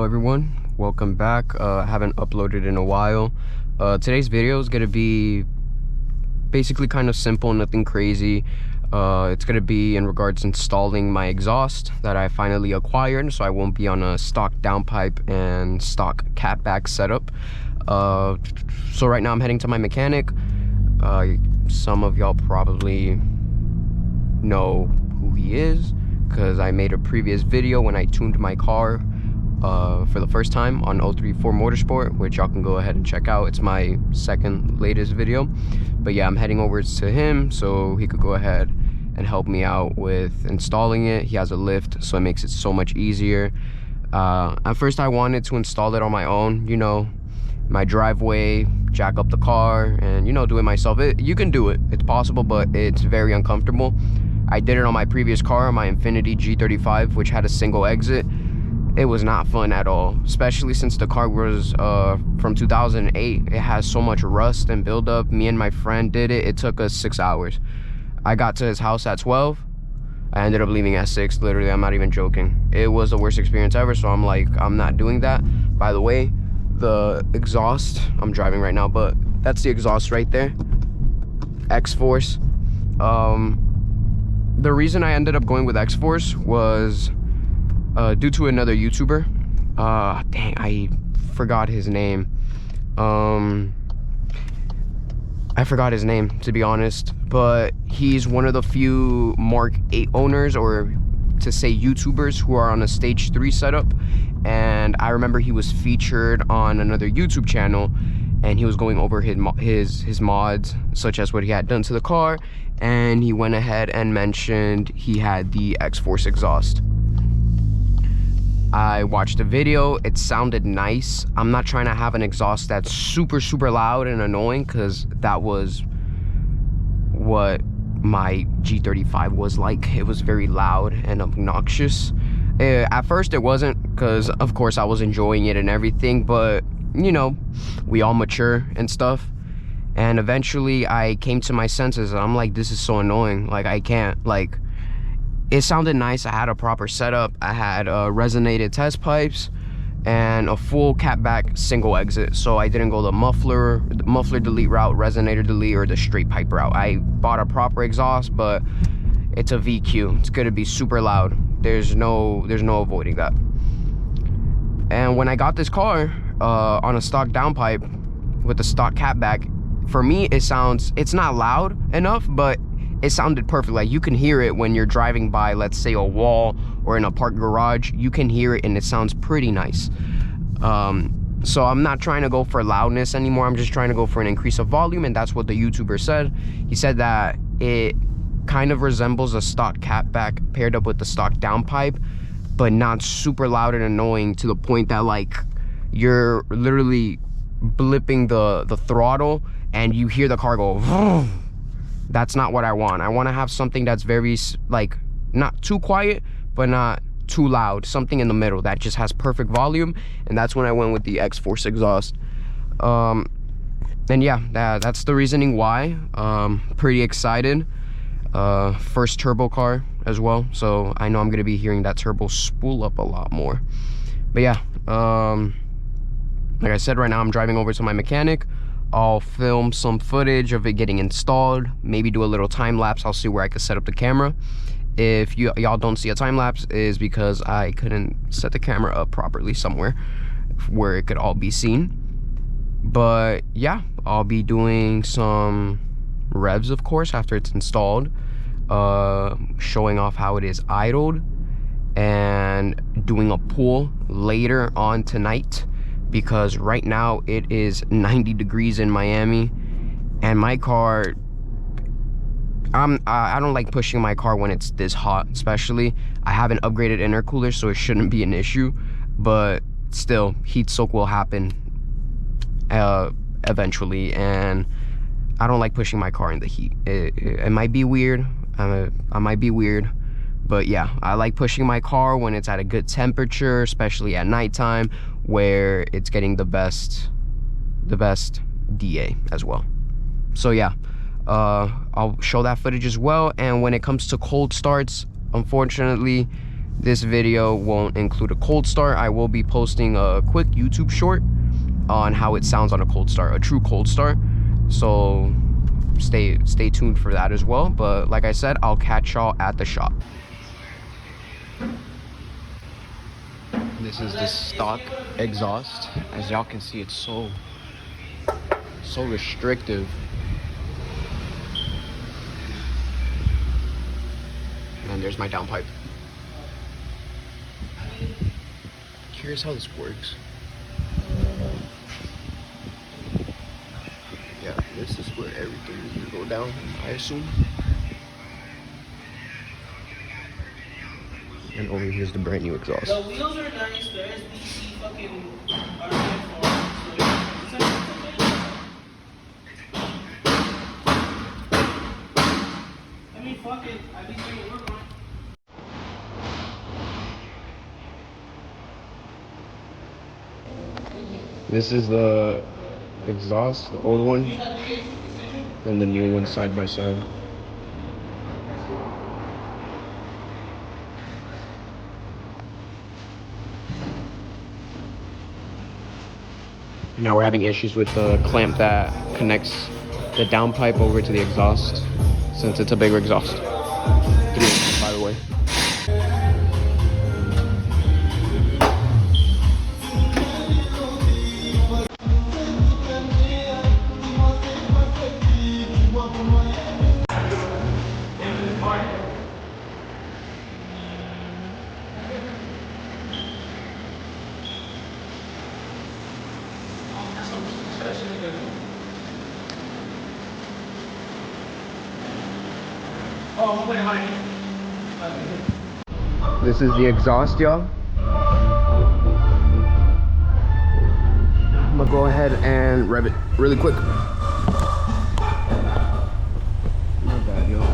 everyone, welcome back. I haven't uploaded in a while. Today's video is gonna be basically kind of simple, nothing crazy. It's gonna be in regards to installing my exhaust that I finally acquired, so I won't be on a stock downpipe and stock catback setup. So right now I'm heading to my mechanic. Some of y'all probably know who he is because I made a previous video when I tuned my car for the first time on 034 Motorsport, which y'all can go ahead and check out. It's my second latest video. But yeah, I'm heading over to him so he could go ahead and help me out with installing it. He has a lift, so it makes it so much easier. At first I wanted to install it on my own, you know, my driveway, jack up the car and, you know, do it myself. You can do it, it's possible, but it's very uncomfortable. I did it on my previous car, my Infiniti G35, which had a single exit. It was not fun at all, especially since the car was from 2008. It has so much rust and buildup. Me and my friend did it. It took us 6 hours. I got to his house at 12. I ended up leaving at 6, literally. I'm not even joking. It was the worst experience ever, so I'm like, I'm not doing that. By the way, the exhaust, I'm driving right now, but that's the exhaust right there. Xforce. The reason I ended up going with Xforce was due to another YouTuber. Dang, I forgot his name. I forgot his name, to be honest, but he's one of the few Mark 8 owners, or to say YouTubers, who are on a stage 3 setup. And I remember he was featured on another YouTube channel, and he was going over his mods, such as what he had done to the car, and he went ahead and mentioned he had the Xforce exhaust. I watched the video, it sounded nice. I'm not trying to have an exhaust that's super loud and annoying, because that was what my G35 was like. It was very loud and obnoxious. At first it wasn't, because of course I was enjoying it and everything, but you know, we all mature and stuff. And eventually I came to my senses and I'm like, this is so annoying. Like, I can't, like, it sounded nice. I had a proper setup. I had resonated test pipes and a full catback single exit. So I didn't go the muffler delete route, resonator delete, or the straight pipe route. I bought a proper exhaust, but it's a VQ. It's gonna be super loud. There's no avoiding that. And when I got this car on a stock downpipe with the stock catback, for me it's not loud enough, but it sounded perfect. Like, you can hear it when you're driving by, let's say, a wall or in a parked garage. You can hear it and it sounds pretty nice. So I'm not trying to go for loudness anymore. I'm just trying to go for an increase of volume, and that's what the YouTuber said. He said that it kind of resembles a stock catback paired up with the stock downpipe, but not super loud and annoying to the point that, like, you're literally blipping the throttle and you hear the car go vroom. That's not what I want. I want to have something that's very, like, not too quiet but not too loud, something in the middle that just has perfect volume. And that's when I went with the Xforce exhaust. And yeah, that's the reasoning why. Pretty excited. First turbo car as well, so I know I'm gonna be hearing that turbo spool up a lot more. But yeah, like I said, right now I'm driving over to my mechanic. I'll film some footage of it getting installed, maybe do a little time lapse. I'll see where I can set up the camera. If y'all don't see a time lapse, is because I couldn't set the camera up properly somewhere where it could all be seen. But yeah, I'll be doing some revs, of course, after it's installed, showing off how it is idled, and doing a pull later on tonight, because right now it is 90 degrees in Miami, and my car, I don't like pushing my car when it's this hot. Especially, I have an upgraded intercooler, so it shouldn't be an issue, but still, heat soak will happen eventually, and I don't like pushing my car in the heat. It might be weird. I might be weird, but yeah, I like pushing my car when it's at a good temperature, especially at nighttime, where it's getting the best DA as well. So yeah, I'll show that footage as well. And when it comes to cold starts, unfortunately, This video won't include a cold start. I will be posting a quick YouTube short on how it sounds on a cold start, a true cold start. So stay tuned for that as well. But like I said, I'll catch y'all at the shop. This is the stock exhaust. As y'all can see, it's so restrictive. And there's my downpipe. Curious how this works. Yeah, this is where everything needs to go down, I assume. And over here's the brand new exhaust. The wheels are nice, the SBC fucking are I mean, fuck it, at least they work on it. This is the exhaust, the old one, and the new one side by side. Now we're having issues with the clamp that connects the downpipe over to the exhaust, since it's a bigger exhaust. 3 inches, by the way. This is the exhaust, y'all. I'm gonna go ahead and rev it really quick. Not bad, y'all.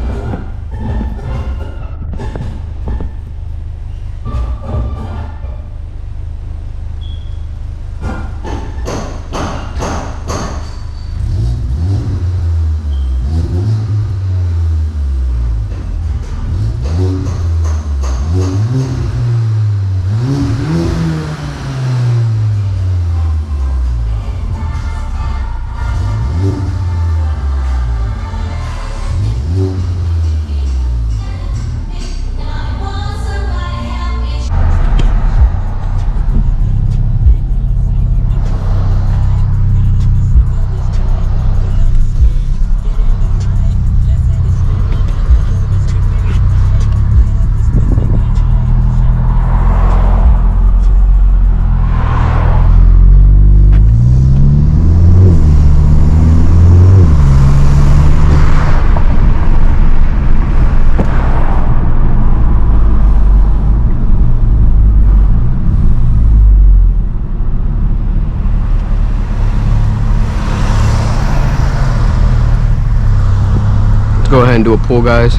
Go ahead and do a pull, guys.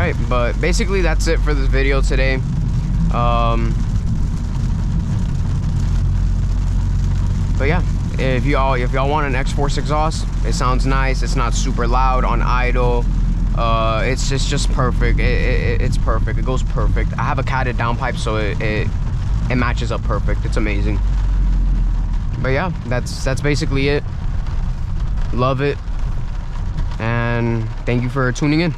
right, but basically that's it for this video today. But yeah, if y'all want an Xforce exhaust, it sounds nice. It's not super loud on idle. It's just perfect. It's perfect. It goes perfect. I have a catted downpipe, so it matches up perfect. It's amazing. But yeah, that's basically it. Love it, and thank you for tuning in.